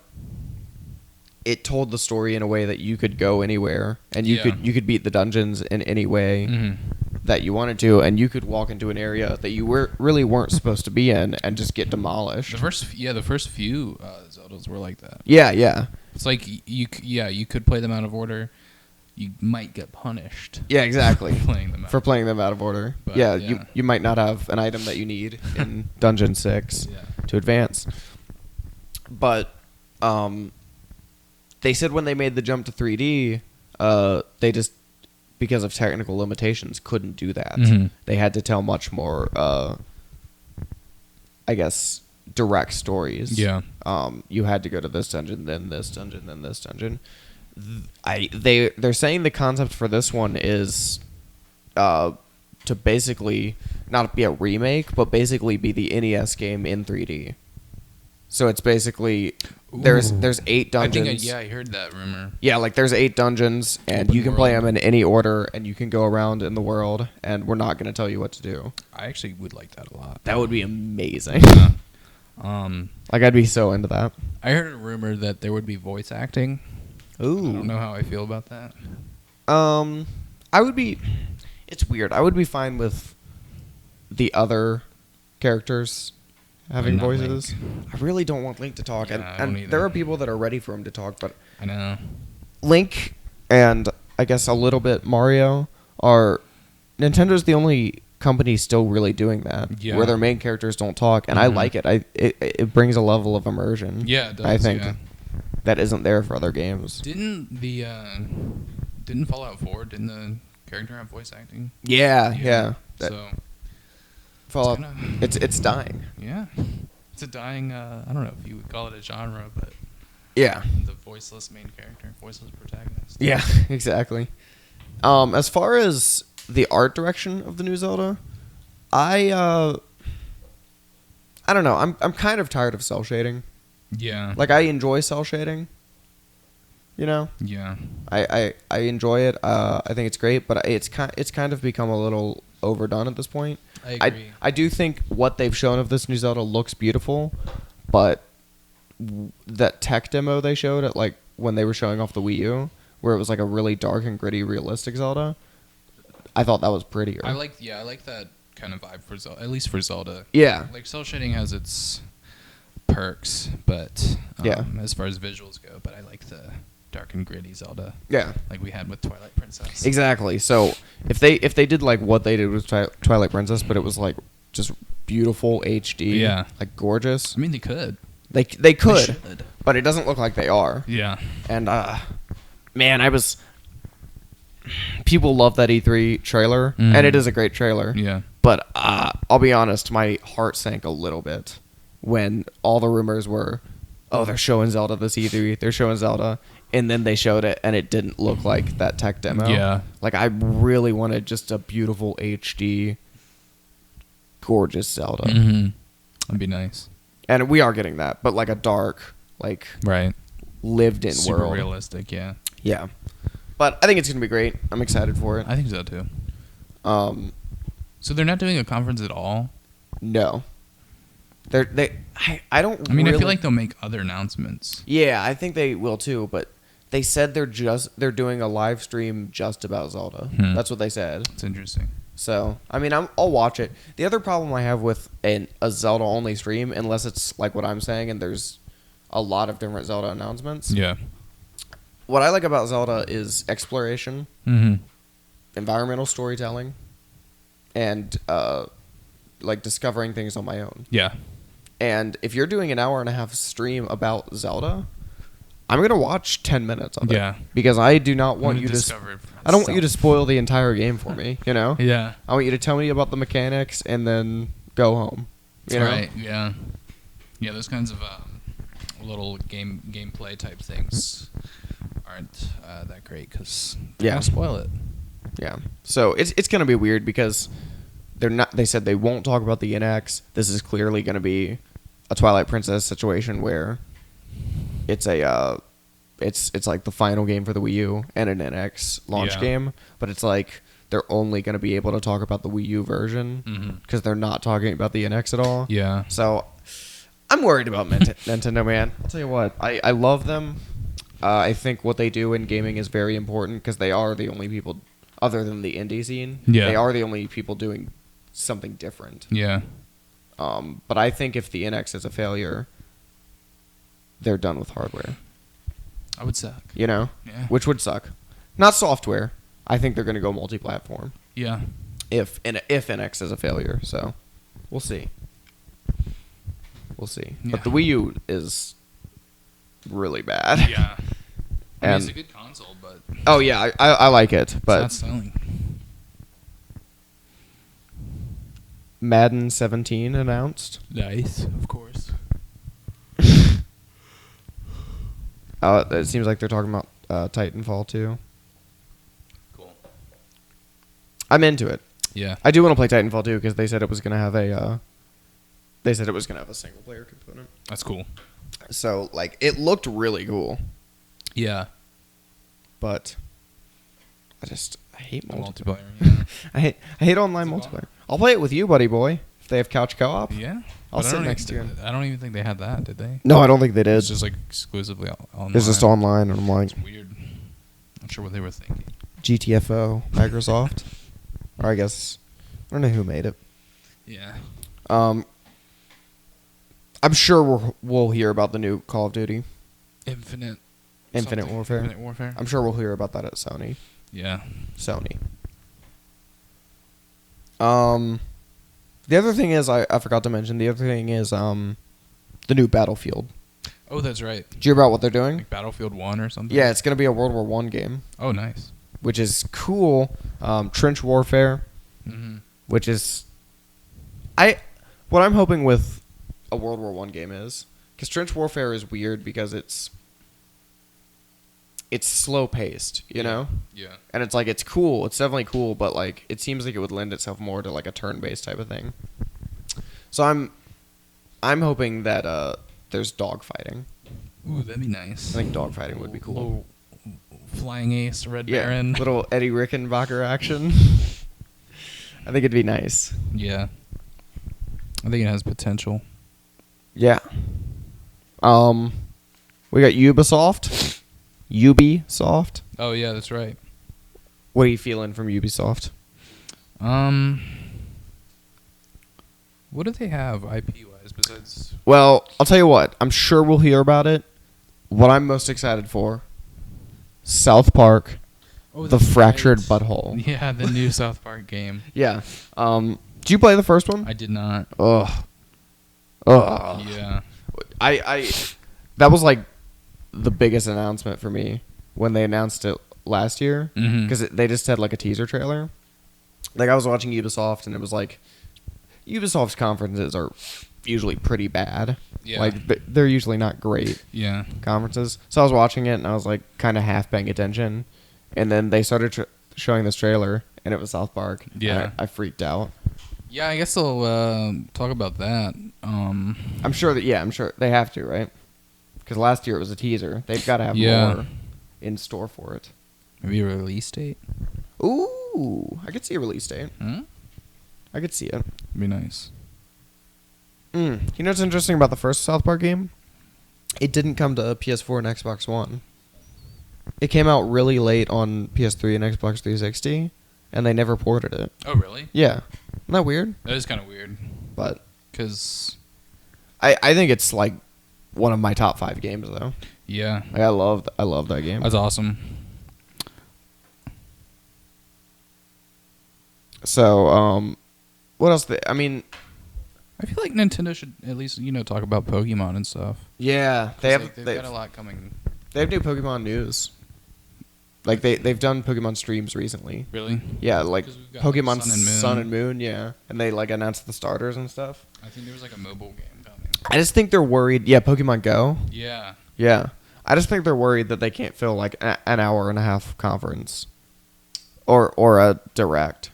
it told the story in a way that you could go anywhere and you could beat the dungeons in any way that you wanted to, and you could walk into an area that you really weren't supposed to be in and just get demolished. The first few Zeldas were like that. Yeah. It's like you could play them out of order. You might get punished. Yeah, exactly. for playing them out of order. But, yeah. You might not have an item that you need in Dungeon 6 to advance. But they said when they made the jump to 3D, they just, because of technical limitations, couldn't do that. Mm-hmm. They had to tell much more, I guess, direct stories. Yeah. You had to go to this dungeon, then this dungeon, then this dungeon. They're saying the concept for this one is to basically not be a remake, but basically be the NES game in 3D. So it's basically there's 8 dungeons. I heard that rumor. Yeah, like there's 8 dungeons, and Open you can play world. them in any order, and you can go around in the world, and we're not going to tell you what to do. I actually would like that a lot. That would be amazing. Yeah. Like I'd be so into that. I heard a rumor that there would be voice acting. Ooh. I don't know how I feel about that. I would be. It's weird. I would be fine with the other characters having Not voices. Link. I really don't want Link to talk, Yeah, I don't and either. there are people that are ready for him to talk, but I know. Link and I guess a little bit Mario are. Nintendo's the only company still really doing that, Yeah. where their main characters don't talk, and I Mhm. like it. It brings a level of immersion. Yeah, it does. I think yeah. that isn't there for other games. Didn't Fallout 4? Didn't the character have voice acting? Yeah. That So Fallout, it's it's dying. yeah, it's a dying. I don't know if you would call it a genre, but Yeah. the voiceless main character, voiceless protagonist. Yeah, exactly. As far as the art direction of the new Zelda, I don't know. I'm kind of tired of cell shading. Yeah. Like I enjoy cell shading. You know, Yeah. I enjoy it. I think it's great, but it's kind of become a little overdone at this point. I agree. I do think what they've shown of this new Zelda looks beautiful, but that tech demo they showed at like when they were showing off the Wii U, where it was like a really dark and gritty, realistic Zelda, I thought that was prettier. I like that kind of vibe for Zelda, at least for Zelda. Yeah. Like cell shading has its perks, but Yeah. as far as visuals go, but I like the dark and gritty Zelda, Yeah. like we had with Twilight Princess. Exactly. So if they did like what they did with Twilight Princess, but it was like just beautiful HD, Yeah. like gorgeous. I mean, they could. They could, should. but it doesn't look like they are. Yeah. And man, people love that E3 trailer, Mhm. and it is a great trailer. Yeah. But I'll be honest, my heart sank a little bit when all the rumors were, oh, they're showing Zelda this E3, they're showing Zelda, and then they showed it, and it didn't look like that tech demo. Yeah. Like, I really wanted just a beautiful HD, gorgeous Zelda. Mm-hmm. That'd be nice. And we are getting that, but like a dark, like, Right. lived-in Super world. realistic. Yeah. Yeah. But I think it's going to be great. I'm excited for it. I think so too. So they're not doing a conference at all. no. I don't I mean, I really- feel like they'll make other announcements. Yeah, I think they will too, but they said they're doing a live stream just about Zelda. Hmm. That's what they said. It's interesting. So, I mean, I'll watch it. The other problem I have with a Zelda only stream, unless it's like what I'm saying and there's a lot of different Zelda announcements. Yeah. What I like about Zelda is exploration, Mm-hmm. environmental storytelling, and like discovering things on my own. Yeah. And if you're doing an hour and a half stream about Zelda, I'm going to watch 10 minutes of it. Yeah. Because I do not want you to discover it for I don't want you to myself. spoil the entire game for me, you know? Yeah. I want you to tell me about the mechanics and then go home. You know? Right. Yeah. Yeah. Those kinds of little gameplay type things aren't that great because Yeah. spoil it. Yeah. So it's going to be weird because they said they won't talk about the NX. This is clearly going to be a Twilight Princess situation where it's it's like the final game for the Wii U and an NX launch Yeah. game, but it's like they're only going to be able to talk about the Wii U version because they're not talking about the NX at all. Yeah. So I'm worried about Nintendo, man. I'll tell you what, I love them. I think what they do in gaming is very important because they are the only people, other than the indie scene, Yeah. they are the only people doing something different. Yeah. But I think if the NX is a failure, they're done with hardware. I would suck. You know? Yeah. Which would suck. Not software. I think they're going to go multi-platform Yeah. if NX is a failure. So we'll see. We'll see. Yeah. But the Wii U is really bad. Yeah. I mean, And it's a good console, but oh yeah, I like it, but it's not selling. Madden 17 announced. Nice, of course. It seems like they're talking about Titanfall 2. Cool. I'm into it. Yeah. I do want to play Titanfall 2 because they said it was gonna have a single player component. That's cool. So like it looked really cool, Yeah. but I hate multiplayer. Multiplayer. Yeah. I hate online Is it multiplayer. I'll play it with you, buddy boy. If they have couch co-op. Yeah. I'll But I sit don't next to even- you. I don't even think they had that, did they? No, I don't think they did. It's just like exclusively online. It's just online, and I'm like, It's weird. Not sure what they were thinking. GTFO, Microsoft, or I guess I don't know who made it. Yeah. I'm sure we'll hear about the new Call of Duty, Infinite Warfare. Infinite Warfare. I'm sure we'll hear about that at Sony. Yeah. Sony. The other thing is I forgot to mention. The other thing is the new Battlefield. Oh, that's right. Did you hear about what they're doing? Like Battlefield 1 or something? Yeah, it's gonna be a World War One game, Oh, nice. which is cool. Trench warfare, Mm-hmm. which is what I'm hoping with a World War One game is, because trench warfare is weird because it's slow paced, you know, Yeah. and it's like it's cool. It's definitely cool, but like it seems like it would lend itself more to like a turn based type of thing. So I'm hoping that there's dogfighting. Ooh, that'd be nice. I think dogfighting would be cool. Little flying ace, Red Yeah, Baron. little Eddie Rickenbacker action. I think it'd be nice. Yeah. I think it has potential. Yeah. We got Ubisoft. Ubisoft. Oh, yeah, that's right. What are you feeling from Ubisoft? What do they have IP-wise besides... Well, I'll tell you what. I'm sure we'll hear about it. What I'm most excited for, South Park, Oh, The that's Fractured right. Butthole. Yeah, the new South Park game. Yeah. Did you play the first one? I did not. Ugh. Yeah. That was like the biggest announcement for me when they announced it last year, Mhm. because they just had like a teaser trailer. Like I was watching Ubisoft and it was like Ubisoft's conferences are usually pretty bad. Yeah. Like they're usually not great Yeah. conferences. So I was watching it and I was like kind of half paying attention, and then they started showing this trailer and it was South Park. Yeah. And I freaked out. Yeah, I guess they'll talk about that. I'm sure they have to, right? Because last year it was a teaser. They've got to have Yeah. more in store for it. Maybe a release date? Ooh, I could see a release date. Hmm? I could see it. Be nice. You know what's interesting about the first South Park game? It didn't come to PS4 and Xbox One. It came out really late on PS3 and Xbox 360, and they never ported it. Oh, really? Yeah. Isn't that weird? That is kind of weird. But Because, I think it's like one of my top 5 games, though. yeah. Like, I love that game. That's awesome. So, what else? I feel like Nintendo should at least, talk about Pokemon and stuff. yeah, 'Cause, they've got a lot coming. They have new Pokemon news. Like they've done Pokemon streams recently. Really? Yeah, like 'Cause we've got, like, Pokemon Sun and Moon. Sun and Moon, yeah. And they like announced the starters and stuff. I think there was like a mobile game coming. I just think they're worried. Yeah, Pokemon Go. Yeah. Yeah. I just think they're worried that they can't fill like an hour and a half conference or a direct.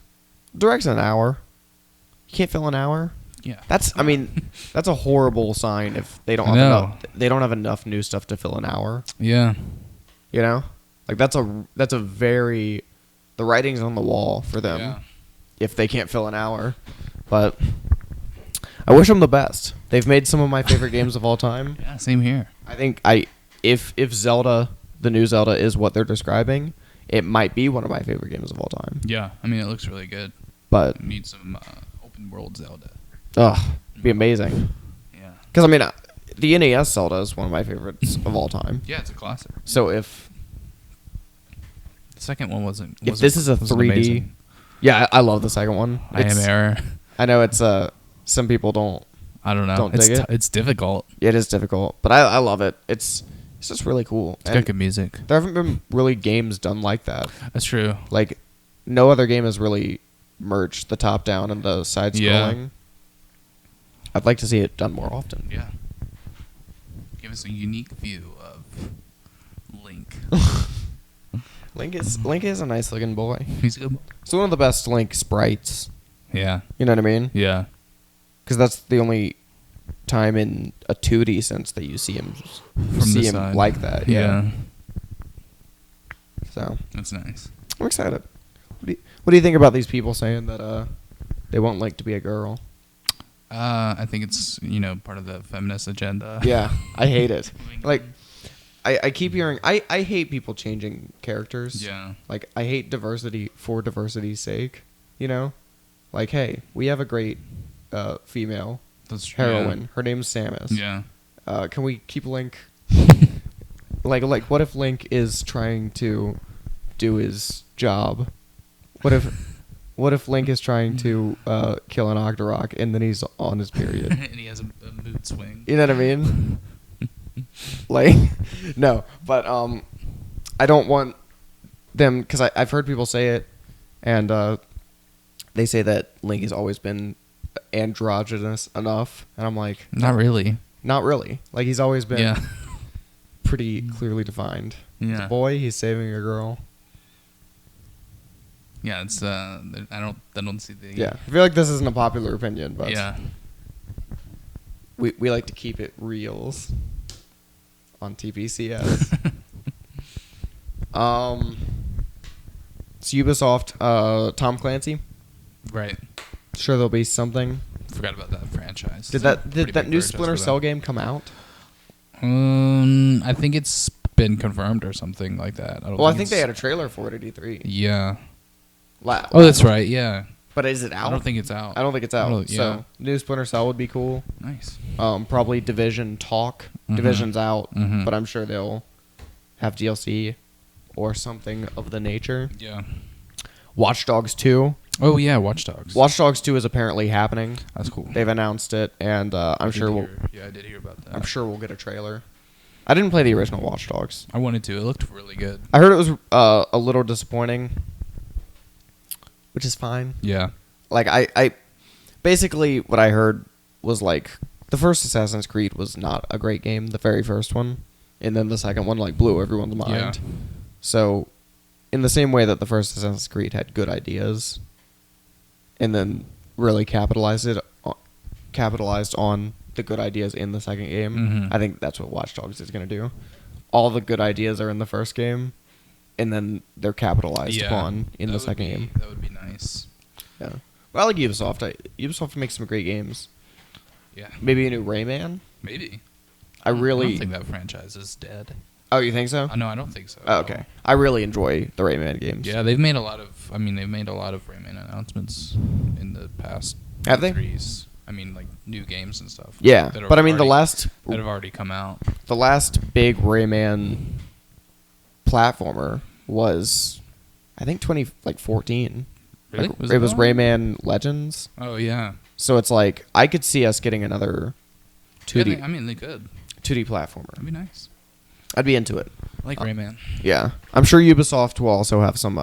Direct's an hour. You can't fill an hour? Yeah. That's a horrible sign if they don't I know. have enough new stuff to fill an hour. Yeah. You know? Like that's a very the writing's on the wall for them Yeah. if they can't fill an hour. But I wish them the best. They've made some of my favorite games of all time. Yeah, same here. I think if Zelda, the new Zelda is what they're describing, it might be one of my favorite games of all time. Yeah. I mean, it looks really good. But Need some open world Zelda. it'd be amazing. Yeah. Cuz the NES Zelda is one of my favorites of all time. Yeah, it's a classic. So if The second one wasn't this is a 3D, amazing. yeah, I love the second one. I am error. I know it's some people don't. I don't know. Don't it's dig it? It's difficult. It is difficult, but I love it. It's It's just really cool. It's got good music. There haven't been really games done like that. That's true. Like, no other game has really merged the top down and the side scrolling. Yeah. I'd like to see it done more often. Yeah. Give us a unique view of Link. Link is a nice looking boy. He's a good boy. It's one of the best Link sprites. Yeah. You know what I mean? Yeah. Because that's the only time in a 2D sense that you see him Side. like that. Yeah. So That's nice. I'm excited. What do you think about these people saying that they want Link to be a girl? I think it's, part of the feminist agenda. Yeah, I hate it. Like, I keep hearing... I hate people changing characters. Yeah. Like, I hate diversity for diversity's sake, you know? Like, hey, we have a great female That's true. heroine. Yeah. Her name's Samus. Yeah. Can we keep Link... like, what if Link is trying to do his job? What if Link is trying to kill an Octorok and then he's on his period? And he has a mood swing. You know what I mean? Like, no. But I don't want them... Because I've heard people say it, and they say that Link has always been androgynous enough. And I'm like... Not really. Not really. Like, he's always been Yeah. pretty clearly defined. Yeah. He's a boy, he's saving a girl. Yeah, it's I don't see the... Yeah. I feel like this isn't a popular opinion, but... Yeah. We like to keep it reals on TPCS. So Ubisoft, Tom Clancy. Right. Sure, there'll be something. Forgot about that franchise. Did that new Splinter Cell game come out? I think it's been confirmed or something like that. I think they had a trailer for it at E3. Yeah. Oh, that's right. Yeah. But is it out? I don't think it's out. I don't think it's out. Yeah. So new Splinter Cell would be cool. Nice. Probably Division talk. Mhm. Division's out, Mhm. but I'm sure they'll have DLC or something of the nature. Yeah. Watch Dogs 2. Oh yeah, Watch Dogs. Watch Dogs 2 is apparently happening. That's cool. They've announced it, and I'm sure we'll. Yeah, I did hear about that. I'm sure we'll get a trailer. I didn't play the original Watch Dogs. I wanted to. It looked really good. I heard it was a little disappointing, which is fine. Yeah. Like I basically what I heard was like the first Assassin's Creed was not a great game, the very first one, and then the second one like blew everyone's mind. Yeah. So, in the same way that the first Assassin's Creed had good ideas, and then really capitalized on the good ideas in the second game, Mhm. I think that's what Watch Dogs is going to do. All the good ideas are in the first game, and then they're capitalized upon in the second game. That would be nice. Yeah. Well, I like Ubisoft. Ubisoft makes some great games. Yeah. Maybe a new Rayman. Maybe. I don't really. think that franchise is dead. Oh, you think so? No, I don't think so. Oh, okay. I really enjoy the Rayman games. Yeah, they've made a lot of. They've made a lot of Rayman announcements in the past. Have they? E3s. Like new games and stuff. Yeah, that but have the already- last that have already come out. the last big Rayman platformer was, I think 2014. Really? Like, Was it was that one? Rayman Legends. Oh yeah. So it's like I could see us getting another 2D Yeah, they could. 2D platformer. That'd be nice. I'd be into it. I like Rayman. Yeah, I'm sure Ubisoft will also have some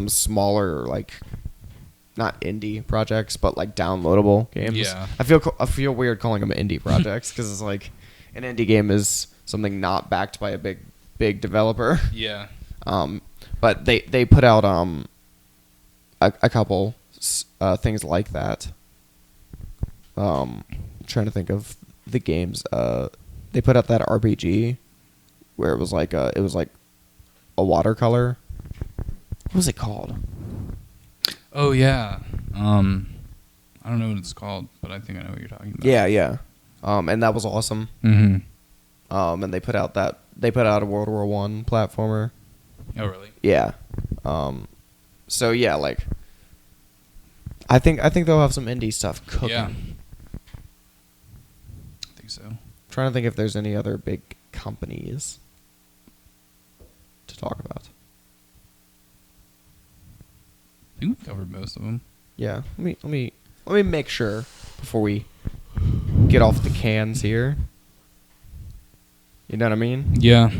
smaller, like, not indie projects, but like downloadable games. Yeah. I feel weird calling them indie projects because it's like an indie game is something not backed by a big developer. Yeah. But they put out a couple things like that. Trying to think of the games. They put out that RPG where it was like a watercolor. What was it called? Oh yeah. I don't know what it's called, but I think I know what you're talking about. Yeah. And that was awesome. Mm-hmm. And they put out a World War I platformer. Oh really? Yeah. So yeah, like I think they'll have some indie stuff cooking. Yeah. I think so. Trying to think if there's any other big companies to talk about. I think we covered most of them. Yeah. Let me make sure before we get off the cans here. You know what I mean? Yeah.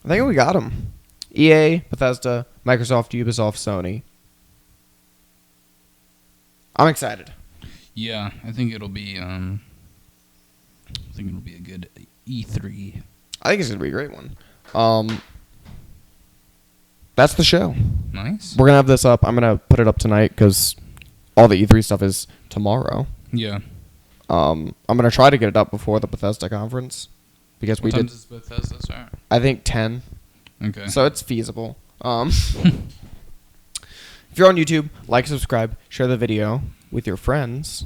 I think we got them. EA, Bethesda, Microsoft, Ubisoft, Sony. I'm excited. Yeah, I think it'll be a good E3. I think it's gonna be a great one. That's the show. Nice. We're gonna have this up. I'm gonna put it up tonight because all the E3 stuff is tomorrow. Yeah. I'm gonna try to get it up before the Bethesda conference because What time does Bethesda start? I think 10. Okay. So it's feasible. If you're on YouTube, like, subscribe, share the video with your friends.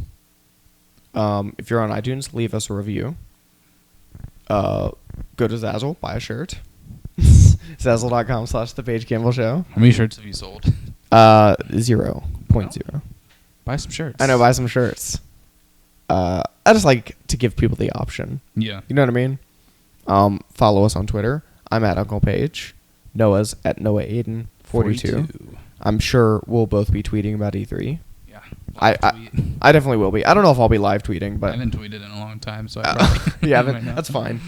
If you're on iTunes, leave us a review. Go to Zazzle, buy a shirt. Zazzle.com/The Paige Campbell Show. How many shirts have you sold? 0.0. Buy some shirts. I know, buy some shirts. I just like to give people the option. Yeah. You know what I mean? Follow us on Twitter. I'm at Uncle Paige. Noah's at Noah Aiden 42. I'm sure we'll both be tweeting about E3. Yeah. I definitely will be. I don't know if I'll be live tweeting, I but haven't tweeted in a long time, so I probably yeah, might not. that's fine.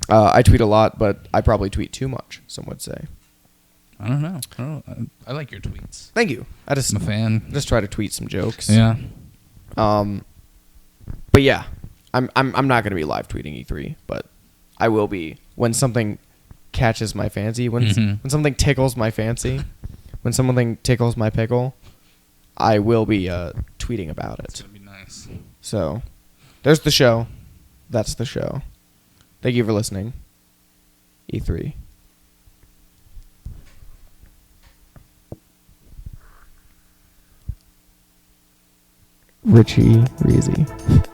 I tweet a lot, but I probably tweet too much. Some would say. I don't know. I like your tweets. Thank you. I'm a fan. Just try to tweet some jokes. Yeah. But yeah, I'm not gonna be live tweeting E3, but I will be when something catches my fancy, when something tickles my fancy, when something tickles my pickle, I will be tweeting about it. It's gonna be nice. So, there's the show. That's the show. Thank you for listening. E3. Richie Reezy.